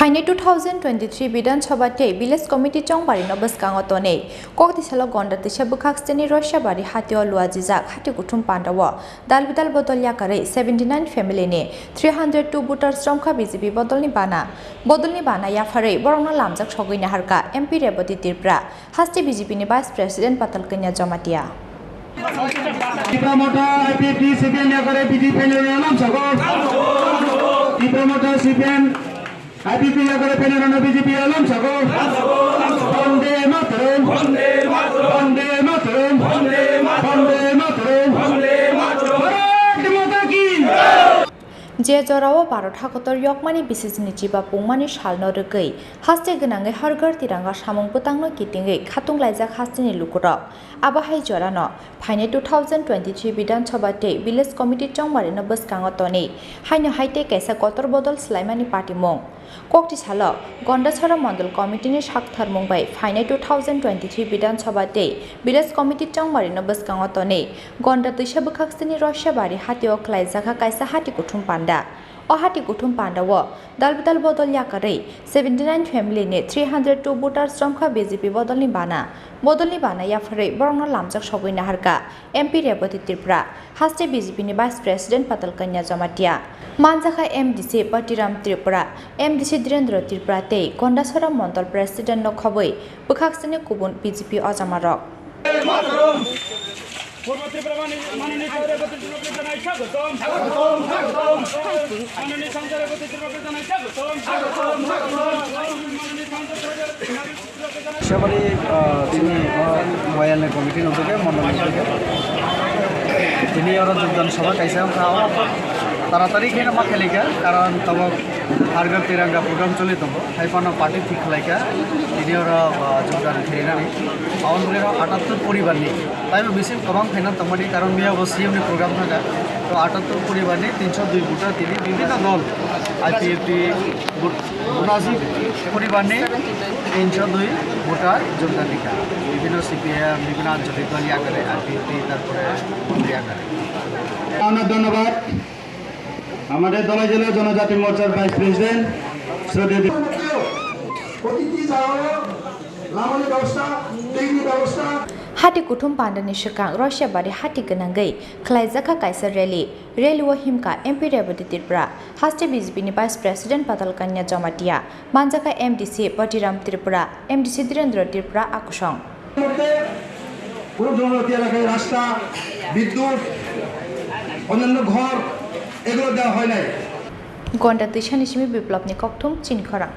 Haine 2023 Bidanchaba Te Village Committee Chongbari no Baskangatone Koktisalo Gonda Tishabukaksteni Raisyabari Hatio Luwajijak Hati Kuthum Pandao Dalbidal Bodolni 79 family ne 302 voters Romkha BJP Bodolni Bana Yafare Borona Lamjak Shogina Harka MP Reboti Tripura Hasti BJP ni Vice President Patal Kenya Jamatia Hati করে পেনারানো BJP Alam সাগর বন্দে মাতরম বন্দে মাতরম বন্দে মাতরম বন্দে মাতরম বন্দে মাতরম ভারত মাতা কি যে জরাও Bharat হাকতর ইয়কমানি বিসিসনি Chiba পুংমানি সালনো রগৈ হাস্তে গনাঙ্গে হরগর তিরাঙ্गा সামং পুতাंनो किटिंगै खातुं लाइजाक हास्तिनि लुकुरक आबाहाय जरानो फाइने 2023 बिधानसभा ते village committee चंगमारिनो बसकांग तनि हाइनो हाइते कैसा Qatar बदल स्लाइमानि party मं कोकटी सालो गंडाछरा मंडल कमिटिनि साक्थार मुंबाई फाइने 2023 बिधानसभा ते विलेज कमिटि चंगमारिनो बसकांग तनि गंडा दैसाबुखाक्सनि रैस्याबारि हातियाव लाइजाका कैसा हाति कुथुम panda Hati Kuthum Pandao Dalbidal Bodolni 79 family ne 302 voters Romkha BJP Bodolni Bana Yafare Borona Lamjak Shogina Harka MP Reboti Tripura Hasti BJP ni Vice President Patal Kenya Jamatia Manjaka MDC Patiram Tripura MDC Direndra Tripura Te Kondasora Mondal President no Khoboi Bukhaksini Kubun BJP Ojamarok Raisyabari Chini Wayan Committee untuk Mandal ini orang juga sama kaisa tahu taratari kena makelika karena tahu harga tirangga program coli tahu haipana party fix laika ini orang juga kena ni awal mulai orang 78 poribar ni tapi mesti kamang kena tahu ni karena dia wasiam ni program naga तो 78 পরিবার ने 302 voter তিনি বিভিন্ন দল IPFT বুনাসি পরিবার ने 302 voter যোগদান দিকা বিভিন্ন সিপিএম বিভিন্ন আঞ্চলিক দল ইয়া করে আইপিএফটি তারপরে ইয়া করে অনেক ধন্যবাদ আমাদের দলের জেলা জনজাতি মোর্চার ভাইস প্রেসিডেন্ট শ্রদ্ধেয় অতিথি যাওয়া লামনি ব্যবস্থা টেকনি ব্যবস্থা Hati Kuthum Pandani Shikang Raisyabari Hati Ganangai Klaizaka Kaisa Rally Wahimka MP Reboti Tripura Hasti BJP ni Vice President Patal Kenya Jamatia Manjaka MDC Patiram Tripura MDC Direndra Tripura Akusong পুরো জনজাতি এলাকায় রাস্তা বিদ্যুৎ অন্যান্য ঘর এগুলো দেওয়া হয় নাই গন্ডা দিশানিসিমি বিপ্লব নি Kuthum Chini Khorang